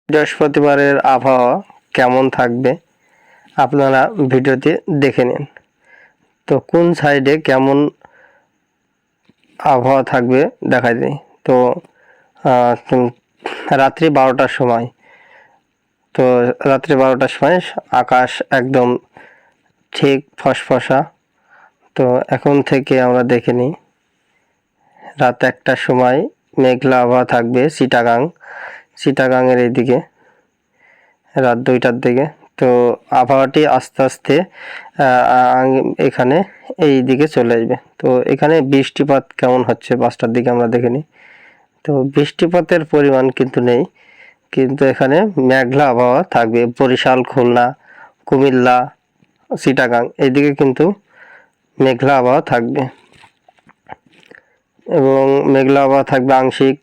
বৃহস্পতিবারের আবহাওয়া কেমন থাকবে আপনারা ভিডিওতে দেখে নিন। তো কোন সাইডে কেমন আবহাওয়া থাকবে দেখা যায়। তো রাত্রি 12টার সময় আকাশ একদম ঠিক ফসফসা। তো এখন থেকে আমরা দেখে নিই। রাত 1টার সময় মেঘলা আবহাওয়া থাকবে চিটাগাংয়ের এইদিকে, রাত 2টার দিকে। তো আবহাওয়াটি আস্তে আস্তে এখানে এই দিকে চলে আসবে। তো এখানে বৃষ্টিপাত কেমন হচ্ছে 5টার দিকে আমরা দেখে নিই। তো বৃষ্টিপাতের পরিমাণ কিন্তু নেই, কিন্তু এখানে মেঘলা আবহাওয়া থাকবে। বরিশাল, খুলনা, কুমিল্লা, চিটাগাং এইদিকে কিন্তু মেঘলা আবহাওয়া থাকবে এবং মেঘলা আবহাওয়া থাকবে আংশিক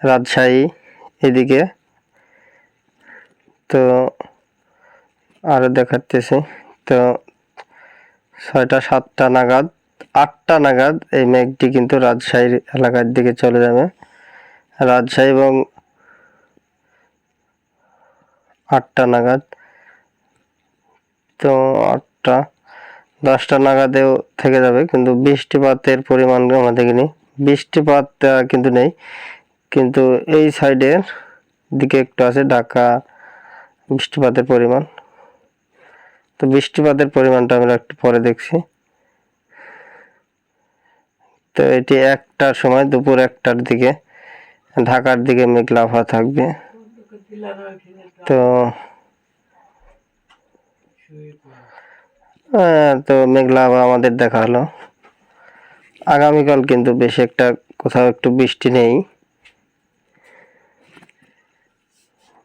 রাজশাহী এদিকে। তো আরও দেখাতেছি। তো 6টা 7টা নাগাদ 8টা নাগাদ এই মেঘটি কিন্তু রাজশাহীর এলাকার দিকে চলে যাবে। রাজশাহী এবং 8টা নাগাদ, তো 8টা 10টা নাগাদেও থেকে যাবে, কিন্তু বৃষ্টিপাতের পরিমাণ আমরা দেখিনি। বৃষ্টিপাত কিন্তু নেই, কিন্তু এই সাইডের দিকে একটু আছে ঢাকা বৃষ্টিপাতের পরিমাণ। তো বৃষ্টিপাতের পরিমাণটা আমরা একটু পরে দেখছি। তো এটি 1টার সময়, দুপুর 1টার দিকে ঢাকার দিকে মেঘলা আবহাওয়া থাকবে। তো মেঘলা আবহাওয়া আমাদের দেখা হলো। আগামীকাল কিন্তু বেশি একটা কোথাও একটু বৃষ্টি নেই।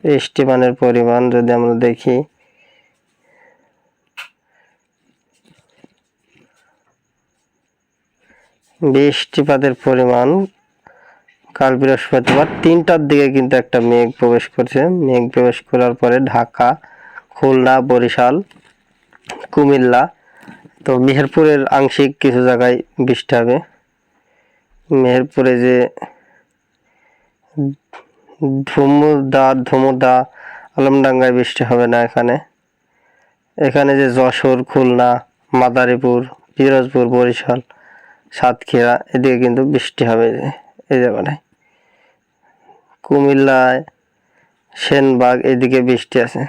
বৃষ্টিপাতের পরিমাণ যদি আমরা দেখি, বৃষ্টিপাতের পরিমাণ কাল বৃহস্পতিবার 3টার দিকে কিন্তু একটা মেঘ প্রবেশ করছে। মেঘ প্রবেশ করার পরে ঢাকা, খুলনা, বরিশাল, কুমিল্লা, তো মেহেরপুরের আংশিক কিছু জায়গায় বৃষ্টি হবে। মেহেরপুরে যে ধুমুদা আলমডাঙ্গায় বৃষ্টি হবে না। এখানে যে যশোর, খুলনা, মাদারীপুর, পিরোজপুর, বরিশাল, সাতক্ষীরা এদিকে কিন্তু বৃষ্টি হবে এই জায়গাটায়। কুমিল্লায়, সেনবাগ এদিকে বৃষ্টি আছে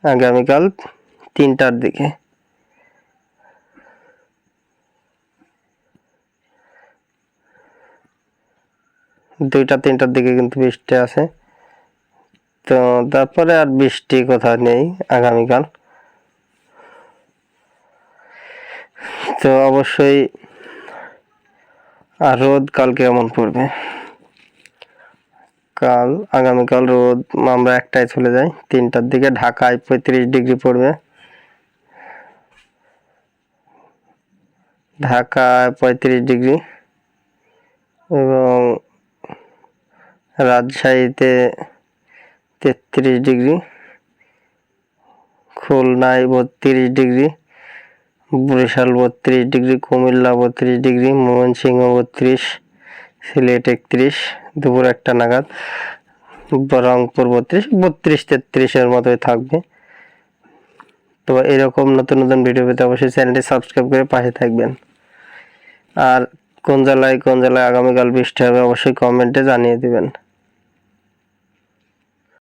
আগামীকাল 3টার দিকে। দুইটা 3টার দিকে কিন্তু বৃষ্টি আছে। তো তারপরে আর বৃষ্টি কোথাও নেই আগামীকাল। তো অবশ্যই আর রোদ কালকে কেমন পড়বে, আগামীকাল রোদ আমরা 1টায় চলে যাই 3টার দিকে। ঢাকায় 35 ডিগ্রি পড়বে, ঢাকায় 35 ডিগ্রি, এবং রাজশাহীতে 33 ডিগ্রি, খুলনায় 32 degree, Barishal 32 degree, Cumilla 32 degree, Mymensingh 32, Sylhet 31 দুপুর 1টা নাগাদ, রংপুর 32-33-33-এর মতোই থাকবে। তো এরকম নতুন নতুন ভিডিও পেতে অবশ্যই চ্যানেলটি সাবস্ক্রাইব করে পাশে থাকবেন। আর কোন জেলায় আগামীকাল বৃষ্টি হবে অবশ্যই কমেন্টে জানিয়ে দিবেন।